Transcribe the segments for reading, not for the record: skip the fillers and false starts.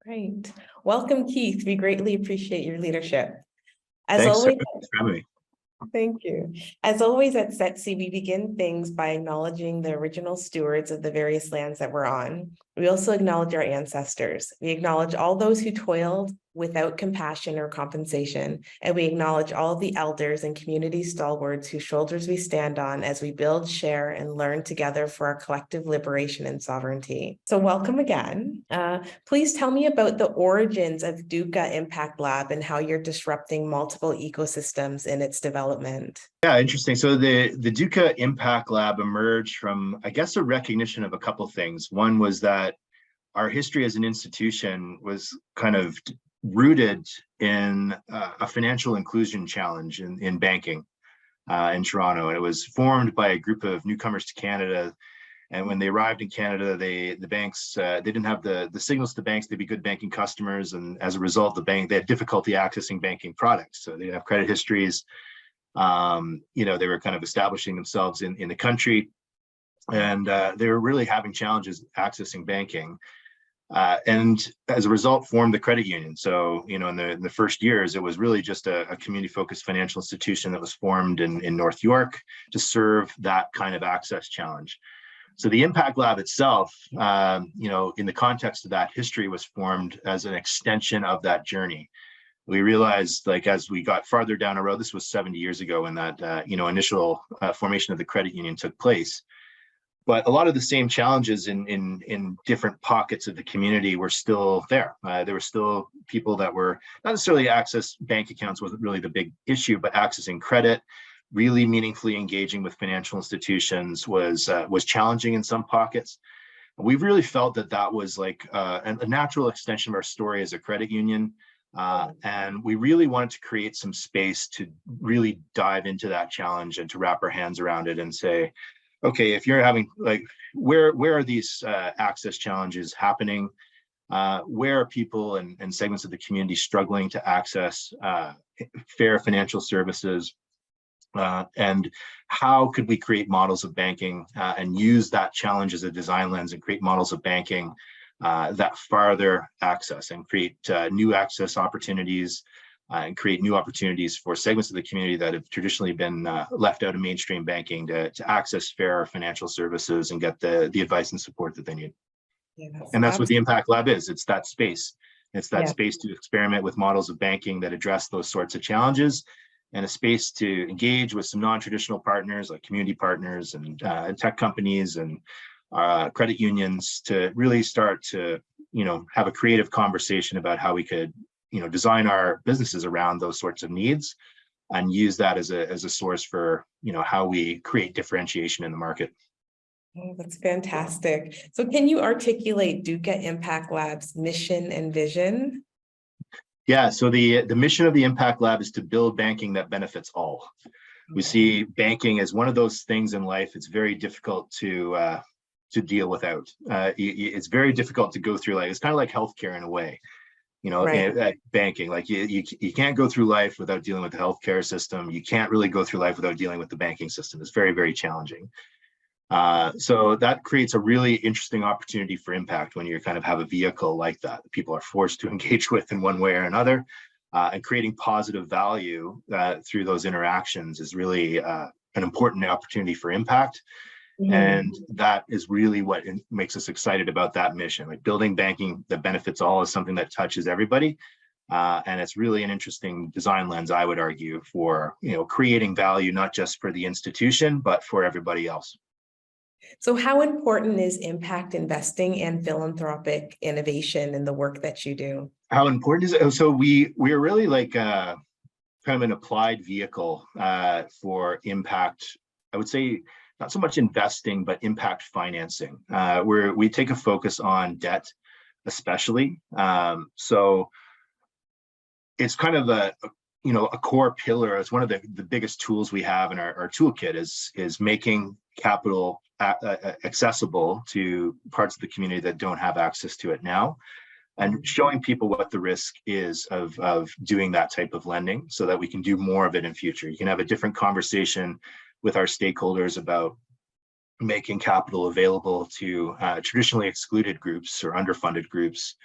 Great. Welcome, Keith. We greatly appreciate your leadership. As Thanks always, so much for having me. thank you. As always at Setsi, we begin things by acknowledging the original stewards of the various lands that we're on. We also acknowledge our ancestors. We acknowledge all those who toiled without compassion or compensation, and we acknowledge all the elders and community stalwarts whose shoulders we stand on as we build, share, and learn together for our collective liberation and sovereignty. So welcome again. Please tell me about the origins of DUCA Impact Lab and how you're disrupting multiple ecosystems in its development. Yeah, interesting. So the DUCA Impact Lab emerged from, I guess, a recognition of a couple things. One was that our history as an institution was kind of rooted in a financial inclusion challenge in banking in Toronto. And it was formed by a group of newcomers to Canada. And when they arrived in Canada, the banks, they didn't have the signals to banks to be good banking customers. And as a result, they had difficulty accessing banking products. So they didn't have credit histories. They were kind of establishing themselves in the country. And they were really having challenges accessing banking. And as a result, formed the credit union. So, in the first years, it was really just a community-focused financial institution that was formed in North York to serve that kind of access challenge. So the Impact Lab itself, in the context of that history, was formed as an extension of that journey. We realized, as we got farther down the road, this was 70 years ago when that, initial formation of the credit union took place. But a lot of the same challenges in different pockets of the community were still there. There were still people that were not necessarily access bank accounts wasn't really the big issue, but accessing credit, really meaningfully engaging with financial institutions was challenging in some pockets. We really felt that was like a natural extension of our story as a credit union. And we really wanted to create some space to really dive into that challenge and to wrap our hands around it and say, okay, if you're having where are these access challenges happening? Where are people and segments of the community struggling to access fair financial services? And how could we create models of banking and use that challenge as a design lens and create models of banking that farther access and create new access opportunities and create new opportunities for segments of the community that have traditionally been left out of mainstream banking to access fair financial services and get the advice and support that they need. Yeah, and that's what the Impact Lab is. It's that space. It's that space to experiment with models of banking that address those sorts of challenges, and a space to engage with some non-traditional partners like community partners and tech companies and credit unions to really start to, have a creative conversation about how we could, design our businesses around those sorts of needs and use that as a source for, how we create differentiation in the market. Oh, that's fantastic. So can you articulate DUCA Impact Lab's mission and vision? Yeah, so the mission of the Impact Lab is to build banking that benefits all. We see banking as one of those things in life it's very difficult to deal without. It's very difficult to go through life. It's kind of like healthcare in a way. Right. Banking, like you can't go through life without dealing with the healthcare system. You can't really go through life without dealing with the banking system. It's very, very challenging. So that creates a really interesting opportunity for impact when you kind of have a vehicle like that people are forced to engage with in one way or another, and creating positive value through those interactions is really an important opportunity for impact. Mm-hmm. And that is really what makes us excited about that mission. Like building banking that benefits all is something that touches everybody. And it's really an interesting design lens, I would argue, for creating value, not just for the institution, but for everybody else. So how important is impact investing and philanthropic innovation in the work that you do? How important is it? So we are really like kind of an applied vehicle for impact. I would say not so much investing, but impact financing, where we take a focus on debt, especially. So it's kind of a core pillar. It's one of the biggest tools we have in our toolkit is making capital accessible to parts of the community that don't have access to it now, and showing people what the risk is of doing that type of lending so that we can do more of it in future. You can have a different conversation with our stakeholders about making capital available to traditionally excluded groups or underfunded groups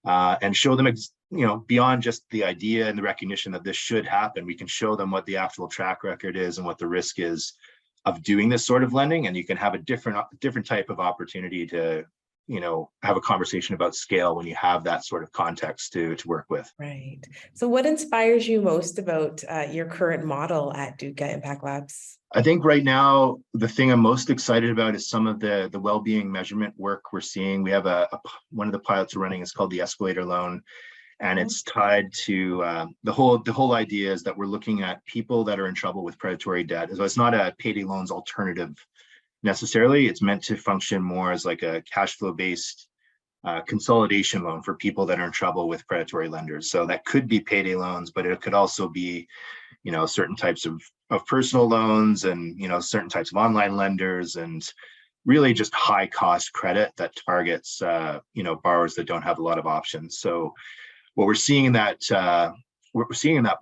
and show them, beyond just the idea and the recognition that this should happen. We can show them what the actual track record is and what the risk is of doing this sort of lending, and you can have a different type of opportunity to have a conversation about scale when you have that sort of context to work with. Right. So what inspires you most about your current model at DUCA Impact Labs? I think right now, the thing I'm most excited about is some of the well-being measurement work we're seeing. We have one of the pilots we're running is called the escalator loan, and it's tied to the whole idea is that we're looking at people that are in trouble with predatory debt. So it's not a payday loans alternative necessarily. It's meant to function more as like a cash flow based consolidation loan for people that are in trouble with predatory lenders. So that could be payday loans, but it could also be certain types of personal loans and certain types of online lenders, and really just high cost credit that targets borrowers that don't have a lot of options. So what we're seeing in that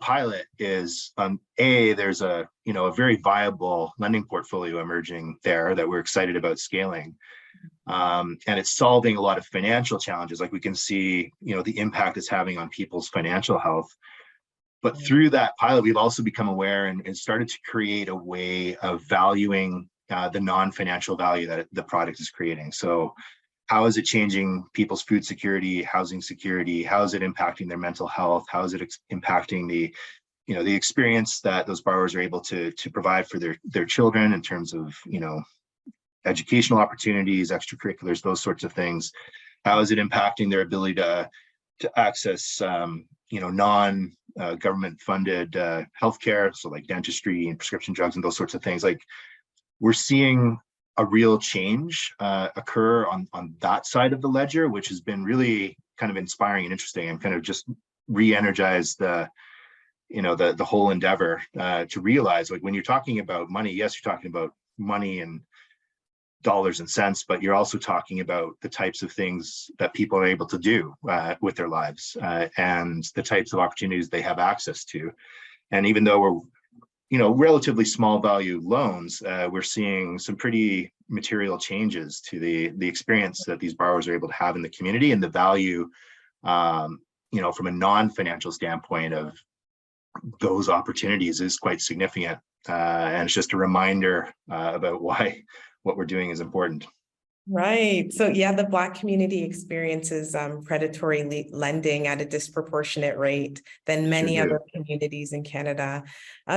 pilot is there's a very viable lending portfolio emerging there that we're excited about scaling, and it's solving a lot of financial challenges. Like we can see the impact it's having on people's financial health. But through that pilot, we've also become aware and started to create a way of valuing the non-financial value that the product is creating. So how is it changing people's food security, housing security? How is it impacting their mental health? How is it impacting the experience that those borrowers are able to provide for their children in terms of educational opportunities, extracurriculars, those sorts of things? How is it impacting their ability to access non-government funded healthcare, so like dentistry and prescription drugs and those sorts of things? Like, we're seeing a real change occur on that side of the ledger, which has been really kind of inspiring and interesting, and kind of just re-energized the whole endeavor to realize, like, when you're talking about money, yes, you're talking about money and dollars and cents, but you're also talking about the types of things that people are able to do with their lives and the types of opportunities they have access to. And even though we're relatively small value loans, we're seeing some pretty material changes to the experience that these borrowers are able to have in the community, and the value from a non-financial standpoint of those opportunities is quite significant. And it's just a reminder about why what we're doing is important. Right. So yeah, the Black community experiences predatory lending at a disproportionate rate than many other communities in Canada.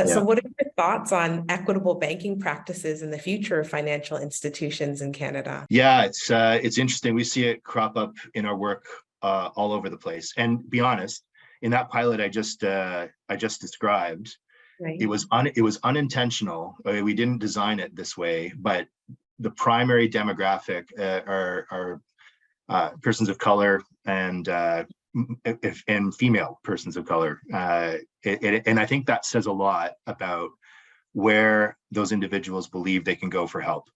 So what are your thoughts on equitable banking practices in the future of financial institutions in Canada? Yeah, it's interesting. We see it crop up in our work all over the place. And be honest, in that pilot I just described, right, it was unintentional. We didn't design it this way, but the primary demographic are persons of color and female persons of color. And I think that says a lot about where those individuals believe they can go for help,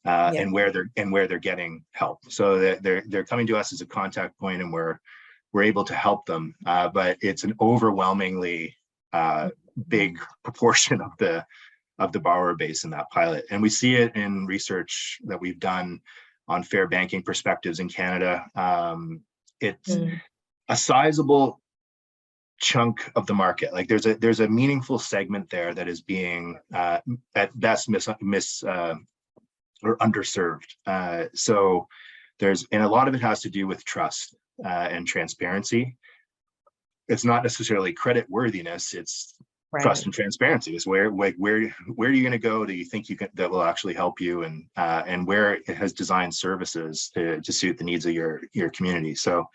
and where they're getting help. So they're coming to us as a contact point, and we're able to help them. But it's an overwhelmingly big proportion of the borrower base in that pilot. And we see it in research that we've done on fair banking perspectives in Canada. It's a sizable chunk of the market. Like there's a meaningful segment there that is being at best or underserved. So and a lot of it has to do with trust and transparency. It's not necessarily credit worthiness, it's trust and transparency. Is where are you going to go that you think that will actually help you, and where it has designed services to suit the needs of your community. So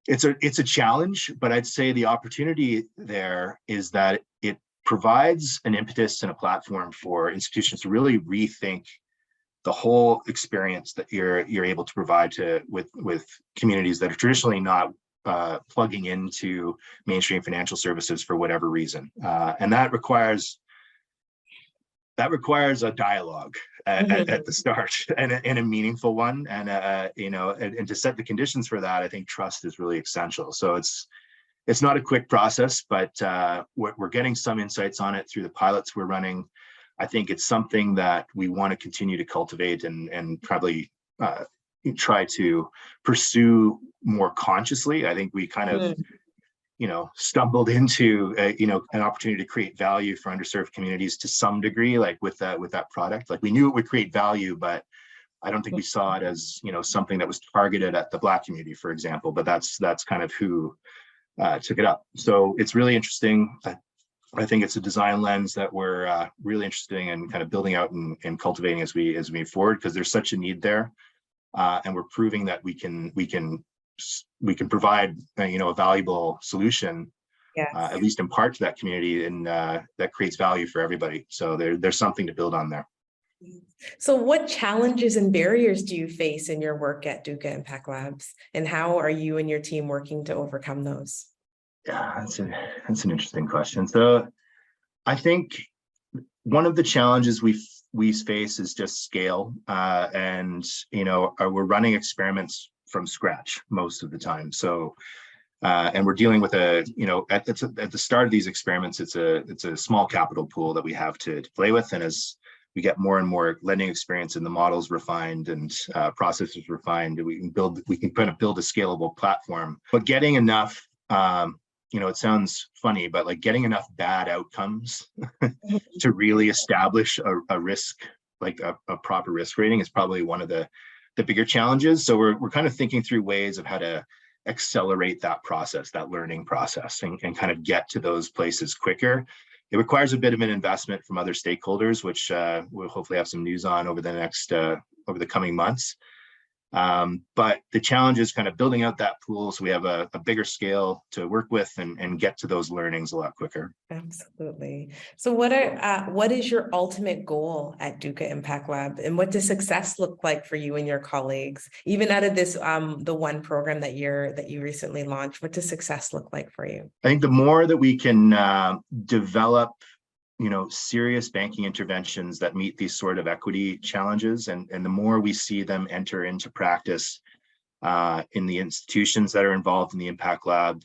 it's a challenge, but I'd say the opportunity there is that it provides an impetus and a platform for institutions to really rethink the whole experience that you're able to provide with communities that are traditionally not plugging into mainstream financial services for whatever reason, and that requires a dialogue at the start, and a meaningful one, and and to set the conditions for that, I think trust is really essential. So it's not a quick process, but we're getting some insights on it through the pilots we're running. I think it's something that we want to continue to cultivate and probably try to pursue more consciously. I think we kind of stumbled into an opportunity to create value for underserved communities to some degree, like with that product. Like, we knew it would create value, but I don't think we saw it as something that was targeted at the Black community, for example. But that's kind of who took it up. So it's really interesting. I think it's a design lens that we're really interested in kind of building out and cultivating as we move forward, because there's such a need there, and we're proving that we can provide a valuable solution, at least in part, to that community, and that creates value for everybody. So there's something to build on there. So what challenges and barriers do you face in your work at DUCA Impact Labs, and how are you and your team working to overcome those? Yeah, that's an interesting question. So I think one of the challenges we face is just scale, and we're running experiments from scratch most of the time. So and we're dealing with at the start of these experiments, it's a small capital pool that we have to play with, and as we get more and more lending experience and the models refined and processes refined, we can kind of build a scalable platform. But getting enough, it sounds funny, but like getting enough bad outcomes to really establish a risk, like a proper risk rating, is probably one of the bigger challenges. So we're kind of thinking through ways of how to accelerate that process, that learning process, and kind of get to those places quicker. It requires a bit of an investment from other stakeholders, which we'll hopefully have some news on over the coming months. But the challenge is kind of building out that pool so we have a bigger scale to work with and get to those learnings a lot quicker. Absolutely. So what is your ultimate goal at DUCA Impact Lab, and what does success look like for you and your colleagues? Even out of this, the one program that you recently launched, what does success look like for you? I think the more that we can develop serious banking interventions that meet these sort of equity challenges, and the more we see them enter into practice in the institutions that are involved in the Impact Lab,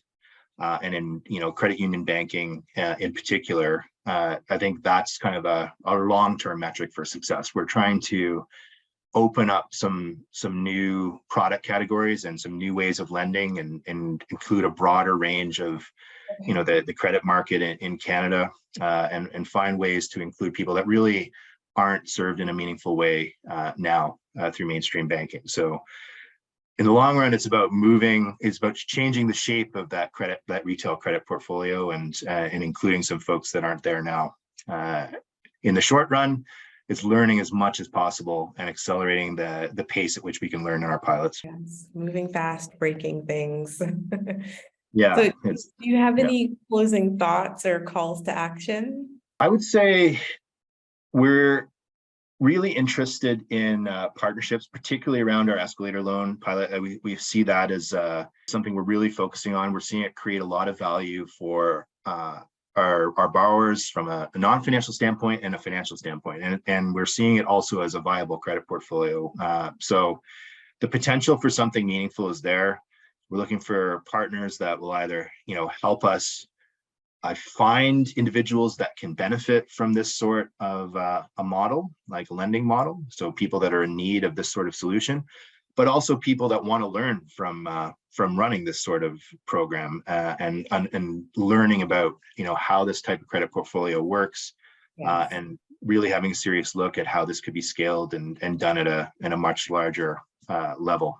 and in credit union banking in particular, I think that's kind of a long-term metric for success. We're trying to open up some new product categories and some new ways of lending, and include a broader range of the credit market in Canada, and find ways to include people that really aren't served in a meaningful way now through mainstream banking. So in the long run, it's about changing the shape of that retail credit portfolio, and including some folks that aren't there now. In the short run, it's learning as much as possible and accelerating the pace at which we can learn in our pilots. Yes, moving fast, breaking things. Yeah. So do you have any closing thoughts or calls to action? I would say we're really interested in partnerships, particularly around our escalator loan pilot. We see that as something we're really focusing on. We're seeing it create a lot of value for our borrowers from a non-financial standpoint and a financial standpoint. And we're seeing it also as a viable credit portfolio. So the potential for something meaningful is there. We're looking for partners that will either, help us find individuals that can benefit from this sort of a model, like a lending model. So people that are in need of this sort of solution, but also people that want to learn from running this sort of program, and learning about, how this type of credit portfolio works, and really having a serious look at how this could be scaled and done at a much larger level.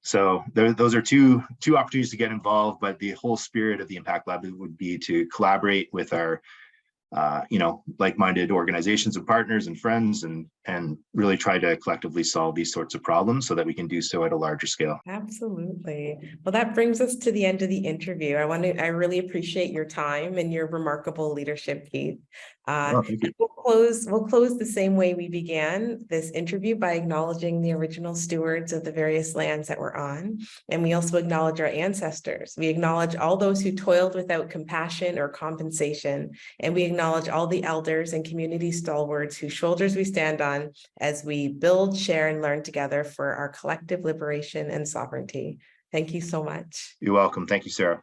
So those are two opportunities to get involved, but the whole spirit of the Impact Lab would be to collaborate with our, like-minded organizations and partners and friends, and really try to collectively solve these sorts of problems so that we can do so at a larger scale. Absolutely. Well, that brings us to the end of the interview. I really appreciate your time and your remarkable leadership, Keith. Thank you. We'll close the same way we began this interview, by acknowledging the original stewards of the various lands that we're on. And we also acknowledge our ancestors. We acknowledge all those who toiled without compassion or compensation. And we acknowledge all the elders and community stalwarts whose shoulders we stand on as we build, share, and learn together for our collective liberation and sovereignty. Thank you so much. You're welcome. Thank you, Sarah.